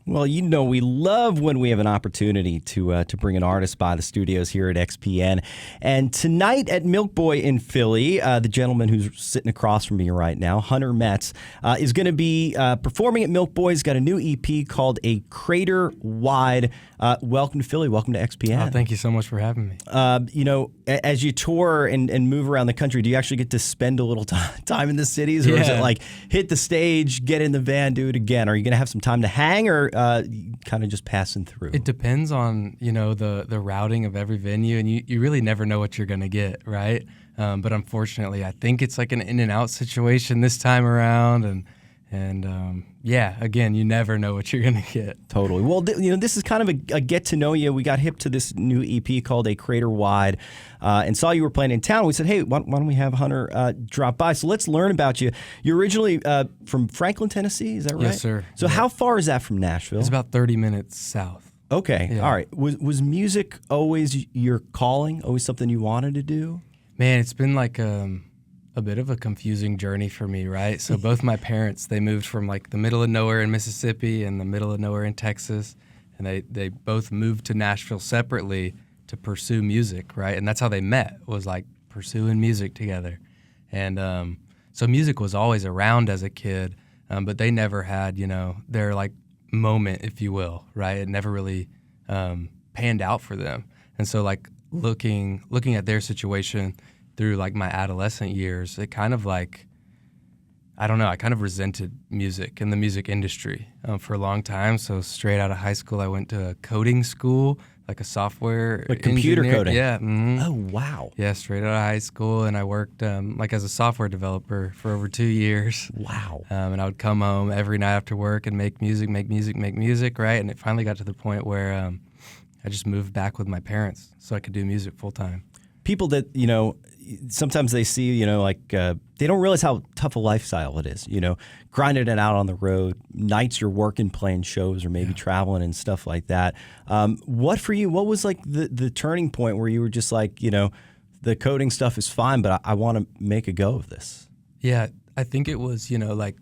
Well, we love when we have an opportunity to bring an artist by the studios here at XPN. And tonight at Milk Boy in Philly, the gentleman who's sitting across from me right now, Hunter Metz, is going to be performing at Milk Boy. He's got a new EP called A Crater Wide. Welcome to Philly. Welcome to XPN. Oh, thank you so much for having me. As you tour and move around the country, do you actually get to spend a little time in the cities? Or is it like hit the stage, get in the van, do it again? Are you going to have some time to hang, or kind of just passing through? It depends on, the routing of every venue, and you really never know what you're going to get, right? But unfortunately, I think it's like an in and out situation this time around, and again, you never know what you're going to get. Totally. Well, this is kind of a get to know you. We got hip to this new EP called A Crater Wide, and saw you were playing in town. We said, hey, why don't we have Hunter drop by? So let's learn about you. You're originally from Franklin, Tennessee, is that right? Yes, sir. So how far is that from Nashville? It's about 30 minutes south. Okay. Yeah. All right. Was music always your calling? Always something you wanted to do? Man, it's been like a bit of a confusing journey for me, right? So both my parents, they moved from like the middle of nowhere in Mississippi and the middle of nowhere in Texas, and they both moved to Nashville separately to pursue music, right? And that's how they met, was like pursuing music together. And so music was always around as a kid, but they never had, their like moment, if you will, right? It never really panned out for them. And so like looking at their situation through like my adolescent years, it kind of like, I don't know, I kind of resented music and the music industry for a long time. So straight out of high school, I went to a coding school, like a software like computer engineer. coding. Yeah. Mm-hmm. Oh, wow. Yeah, straight out of high school, and I worked like as a software developer for over 2 years. Wow. And I would come home every night after work and make music, right? And it finally got to the point where I just moved back with my parents so I could do music full time. People that, sometimes they see, they don't realize how tough a lifestyle it is, grinding it out on the road, nights you're working, playing shows, or maybe traveling and stuff like that. What was like the turning point where you were just like, the coding stuff is fine, but I want to make a go of this? Yeah, I think it was, like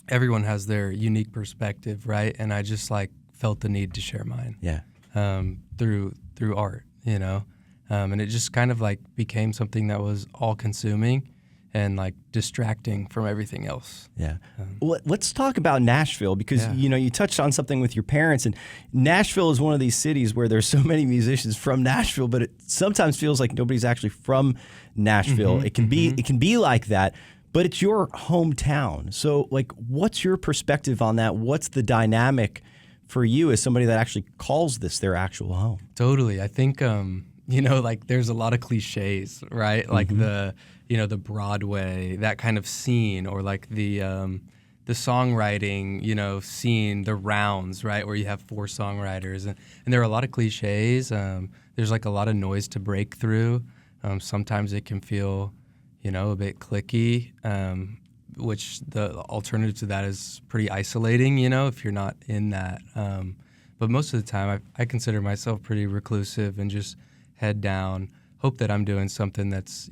everyone has their unique perspective, right? And I just like felt the need to share mine. Yeah. Through art, and it just kind of like became something that was all consuming and like distracting from everything else. Yeah. Well, let's talk about Nashville, because, you touched on something with your parents, and Nashville is one of these cities where there's so many musicians from Nashville, but it sometimes feels like nobody's actually from Nashville. Mm-hmm, It can be like that, but it's your hometown. So like, what's your perspective on that? What's the dynamic for you as somebody that actually calls this their actual home? Totally. I think, like there's a lot of cliches, right? Like the Broadway, that kind of scene, or like the songwriting, scene, the rounds, right? Where you have 4 songwriters, and there are a lot of cliches. There's like a lot of noise to break through. Sometimes it can feel, a bit cliquey, which the alternative to that is pretty isolating, if you're not in that. But most of the time, I consider myself pretty reclusive and just head down, hope that I'm doing something that's,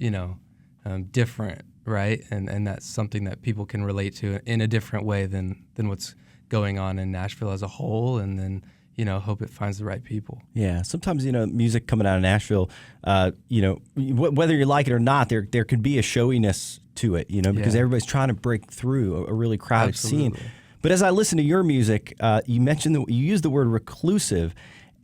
different, right? And that's something that people can relate to in a different way than what's going on in Nashville as a whole, and then, hope it finds the right people. Yeah, sometimes, music coming out of Nashville, whether you like it or not, there could be a showiness to it, because everybody's trying to break through a really crowded scene. But as I listen to your music, you mentioned that you used the word reclusive.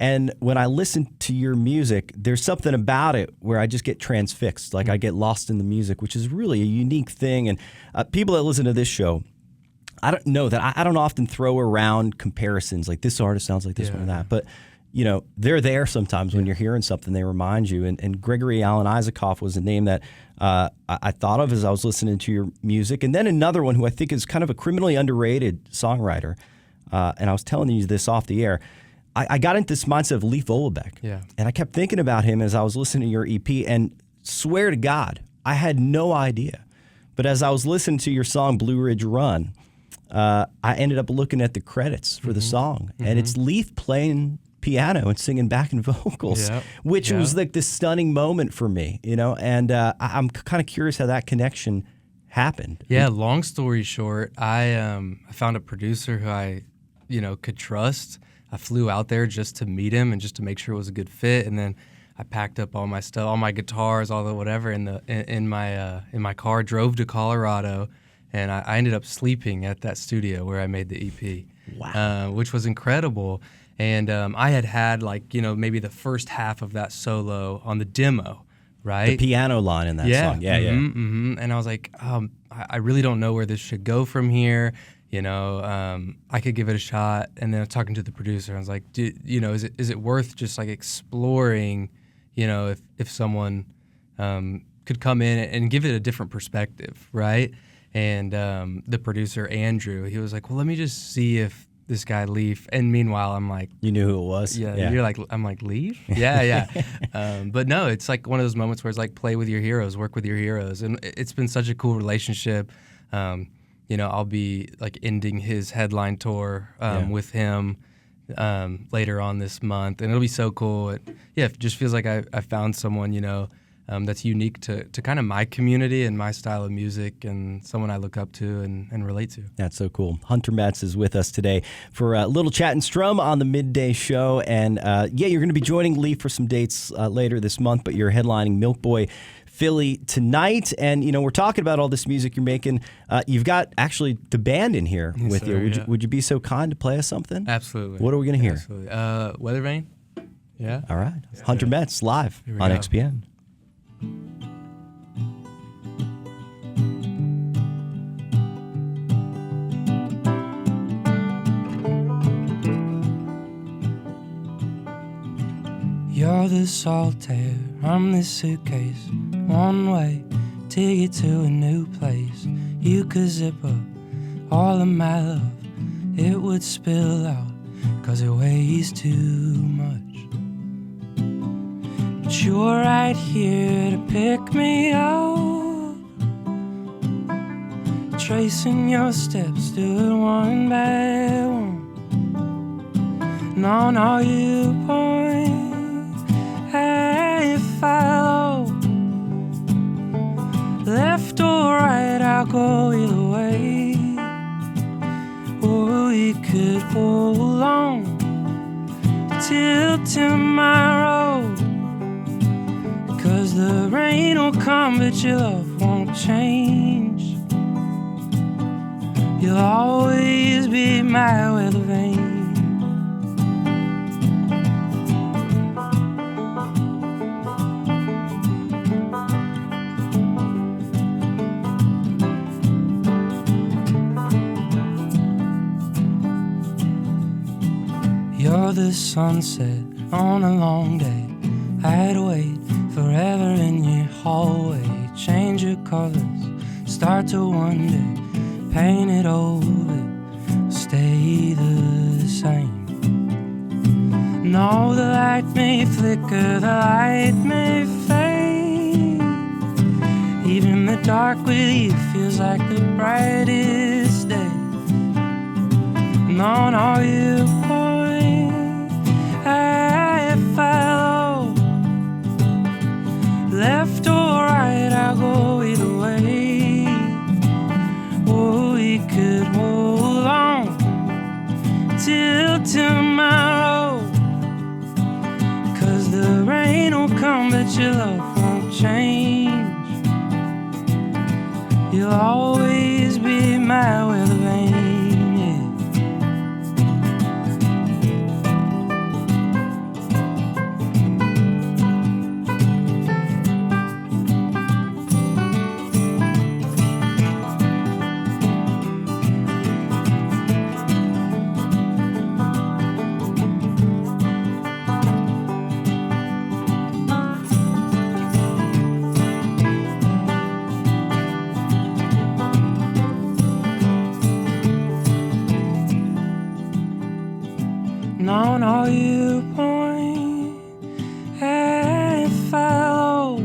And when I listen to your music, there's something about it where I just get transfixed. Like I get lost in the music, which is really a unique thing. And people that listen to this show, I don't know that I don't often throw around comparisons like this artist sounds like this one or that. But, they're there sometimes when you're hearing something, they remind you. And Gregory Alan Isaacoff was a name that I thought of as I was listening to your music. And then another one who I think is kind of a criminally underrated songwriter. And I was telling you this off the air. I got into this mindset of Leif Vollebeck. Yeah. And I kept thinking about him as I was listening to your EP, and swear to God, I had no idea. But as I was listening to your song, Blue Ridge Run, I ended up looking at the credits for the song, and it's Leif playing piano and singing backing vocals, which was like this stunning moment for me, and I'm kind of curious how that connection happened. Yeah, long story short, I found a producer who I could trust. I flew out there just to meet him and just to make sure it was a good fit. And then I packed up all my stuff, all my guitars, all the whatever in my car, drove to Colorado, and I ended up sleeping at that studio where I made the EP. Wow. Which was incredible. And I had like, maybe the first half of that solo on the demo, right? The piano line in that song. Yeah, And I was like, I really don't know where this should go from here. I could give it a shot. And then I was talking to the producer. I was like, is it worth just like exploring, if someone could come in and give it a different perspective, right? And the producer, Andrew, he was like, well, let me just see if this guy Leaf. And meanwhile, I'm like, you knew who it was? Yeah. You're like, I'm like, Leaf? Yeah. But no, it's like one of those moments where it's like, play with your heroes, work with your heroes. And it's been such a cool relationship. I'll be like ending his headline tour with him later on this month. And it'll be so cool. It just feels like I found someone, that's unique to kind of my community and my style of music, and someone I look up to and relate to. That's so cool. Hunter Metz is with us today for a little chat and strum on the Midday Show. And you're going to be joining Leaf for some dates later this month, but you're headlining Milk Boy Philly tonight. And, we're talking about all this music you're making. You've got actually the band in here with you. Would you be so kind to play us something? Absolutely. What are we going to hear? Absolutely. Weather Vane. Yeah. All right. Hunter Metz live on XPN. You're the solitaire, I'm the suitcase. One way ticket to a new place. You could zip up all of my love, it would spill out, 'cause it weighs too much. But you're right here to pick me up, tracing your steps to it one by one. No, you point, I follow. Left or right, I'll go either way. Or we could hold on till tomorrow, 'cause the rain will come but your love won't change. You'll always be my weather vane. You're the sunset on a long day. I'd wait forever in your hallway. Change your colors, start to wonder, paint it over, stay the same. No, the light may flicker, the light may fade. Even the dark with you feels like the brightest day. No, you point, I follow. Left or right, I'll go either way. Or we could hold on till tomorrow, 'cause the rain will come but your love won't change. You'll always be my weather vane. No, you point, I follow.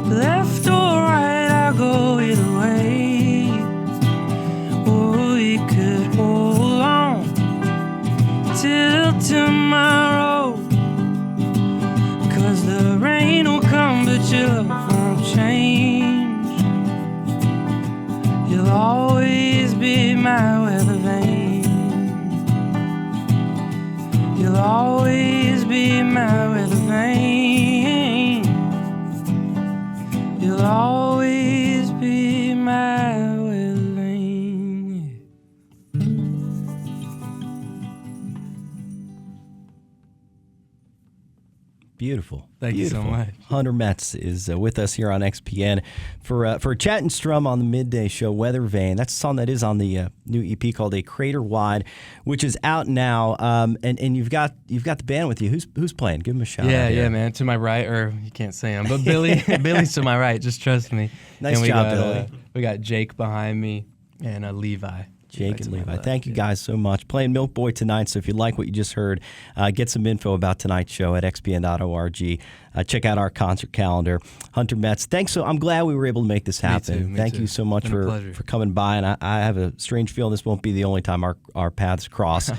Left or right, I'll go either way. Or we could hold on till tomorrow, 'cause the rain will come but your love won't change. You'll always be my weather vane. Beautiful. Thank you so much. Hunter Metz is with us here on XPN for a chat and strum on the Midday Show, Weather Vane. That's a song that is on the new EP called A Crater Wide, which is out now. And you've got the band with you. Who's playing? Give him a shout out. Yeah, man. To my right, or you can't say him, but Billy's to my right. Just trust me. Nice job, Billy. We got Jake behind me and Levi. Jake and Levi. Thank you guys so much. Playing Milk Boy tonight, so if you like what you just heard, get some info about tonight's show at xpn.org. Check out our concert calendar. Hunter Metz, thanks. I'm glad we were able to make this happen. Me Thank too. you so much for coming by, and I have a strange feeling this won't be the only time our paths cross